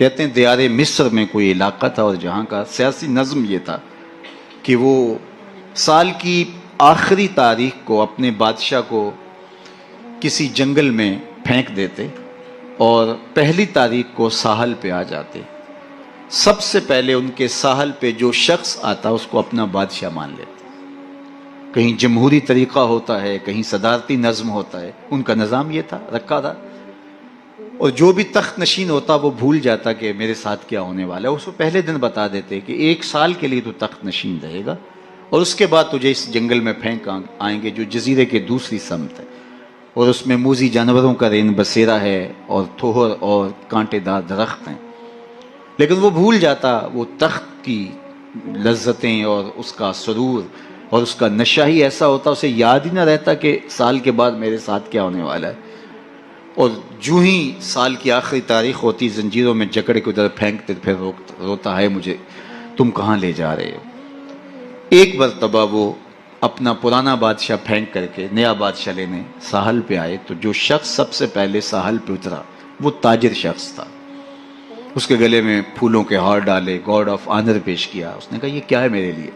کہتے ہیں دیار مصر میں کوئی علاقہ تھا اور جہاں کا سیاسی نظم یہ تھا کہ وہ سال کی آخری تاریخ کو اپنے بادشاہ کو کسی جنگل میں پھینک دیتے اور پہلی تاریخ کو ساحل پہ آ جاتے. سب سے پہلے ان کے ساحل پہ جو شخص آتا اس کو اپنا بادشاہ مان لیتے. کہیں جمہوری طریقہ ہوتا ہے, کہیں صدارتی نظم ہوتا ہے, ان کا نظام یہ تھا رکھا تھا. اور جو بھی تخت نشین ہوتا وہ بھول جاتا کہ میرے ساتھ کیا ہونے والا ہے. اس کو پہلے دن بتا دیتے کہ 1 سال کے لیے تو تخت نشین رہے گا اور اس کے بعد تجھے اس جنگل میں پھینک آئیں گے جو جزیرے کے دوسری سمت ہے, اور اس میں موذی جانوروں کا رین بسیرا ہے اور تھوہر اور کانٹے دار درخت ہیں. لیکن وہ بھول جاتا وہ تخت کی لذتیں اور اس کا سرور اور اس کا نشہ ہی ایسا ہوتا, اسے یاد ہی نہ رہتا کہ سال کے بعد میرے ساتھ کیا ہونے والا ہے. اور جو ہی سال کی آخری تاریخ ہوتی زنجیروں میں جکڑ کے ادھر پھینکتے پھر روتا ہے مجھے تم کہاں لے جا رہے ہو. ایک مرتبہ وہ اپنا پرانا بادشاہ پھینک کر کے نیا بادشاہ لینے ساحل پہ آئے تو جو شخص سب سے پہلے ساحل پہ اترا وہ تاجر شخص تھا. اس کے گلے میں پھولوں کے ہار ڈالے, گارڈ آف آنر پیش کیا. اس نے کہا یہ کیا ہے میرے لیے؟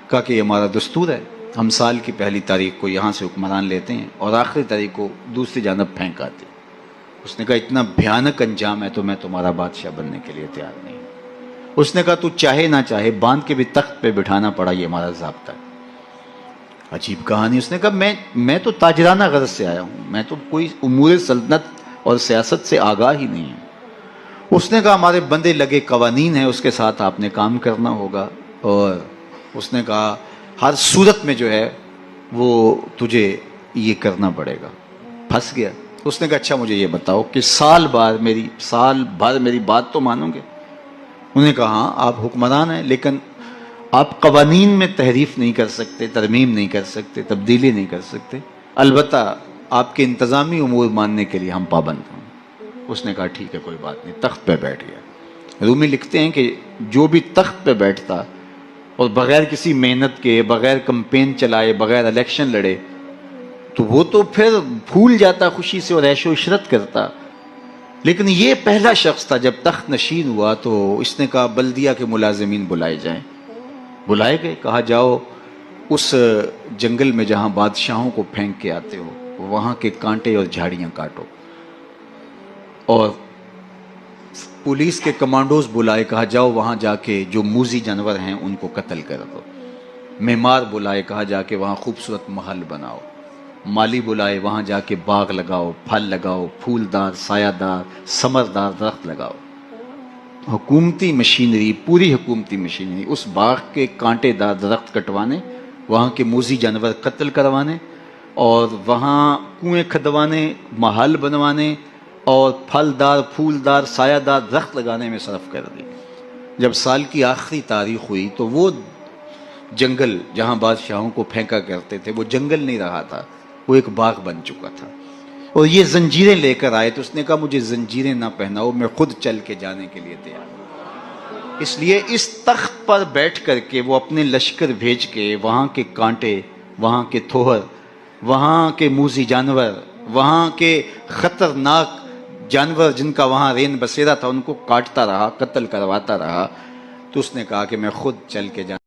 کہا کہ یہ ہمارا دستور ہے, ہم سال کی پہلی تاریخ کو یہاں سے حکمران لیتے ہیں اور آخری تاریخ کو دوسری جانب پھینک آتے. اس نے کہا اتنا بھیانک انجام ہے تو میں تمہارا بادشاہ بننے کے لیے تیار نہیں. اس نے کہا تو چاہے نہ چاہے باندھ کے بھی تخت پہ بٹھانا پڑا, یہ ہمارا ضابطہ ہے. عجیب کہانی. اس نے کہا میں تو تاجرانہ غرض سے آیا ہوں, میں تو کوئی امور سلطنت اور سیاست سے آگاہ ہی نہیں ہوں. اس نے کہا ہمارے بندے لگے قوانین ہیں, اس کے ساتھ آپ نے کام کرنا ہوگا, اور اس نے کہا ہر صورت میں جو ہے وہ تجھے یہ کرنا پڑے گا. پھنس گیا. اس نے کہا اچھا مجھے یہ بتاؤ کہ سال بھر میری بات تو مانو گے؟ انہوں نے کہا ہاں آپ حکمران ہیں لیکن آپ قوانین میں تحریف نہیں کر سکتے, ترمیم نہیں کر سکتے, تبدیلی نہیں کر سکتے, البتہ آپ کے انتظامی امور ماننے کے لیے ہم پابند ہیں. اس نے کہا ٹھیک ہے کوئی بات نہیں. تخت پہ بیٹھ گیا. رومی لکھتے ہیں کہ جو بھی تخت پہ بیٹھتا اور بغیر کسی محنت کے, بغیر کمپین چلائے, بغیر الیکشن لڑے تو وہ تو پھر بھول جاتا خوشی سے اور عیش و عشرت کرتا. لیکن یہ پہلا شخص تھا جب تخت نشین ہوا تو اس نے کہا بلدیہ کے ملازمین بلائے جائیں. بلائے گئے. کہا جاؤ اس جنگل میں جہاں بادشاہوں کو پھینک کے آتے ہو وہاں کے کانٹے اور جھاڑیاں کاٹو. اور پولیس کے کمانڈوز بلائے. کہا جاؤ وہاں جا کے جو موذی جانور ہیں ان کو قتل کر دو. معمار بلائے. کہا جا کے وہاں خوبصورت محل بناؤ. مالی بلائے. وہاں جا کے باغ لگاؤ, پھل لگاؤ, پھولدار, سایہ دار, ثمردار درخت لگاؤ. حکومتی مشینری, پوری حکومتی مشینری اس باغ کے کانٹے دار درخت کٹوانے, وہاں کے موذی جانور قتل کروانے, اور وہاں کنویں کھدوانے, محل بنوانے اور پھلدار, پھولدار, سایہ دار درخت لگانے میں صرف کر دی. جب سال کی آخری تاریخ ہوئی تو وہ جنگل جہاں بادشاہوں کو پھینکا کرتے تھے وہ جنگل نہیں رہا تھا, وہ ایک باغ بن چکا تھا. اور یہ زنجیریں لے کر آئے تو اس نے کہا مجھے زنجیریں نہ پہناؤ, میں خود چل کے جانے کے لیے تیار ہوں. اس لیے اس تخت پر بیٹھ کر کے وہ اپنے لشکر بھیج کے وہاں کے کانٹے, وہاں کے تھوہر, وہاں کے موذی جانور, وہاں کے خطرناک جانور جن کا وہاں رین بسیرا تھا ان کو کاٹتا رہا, قتل کرواتا رہا. تو اس نے کہا کہ میں خود چل کے جانا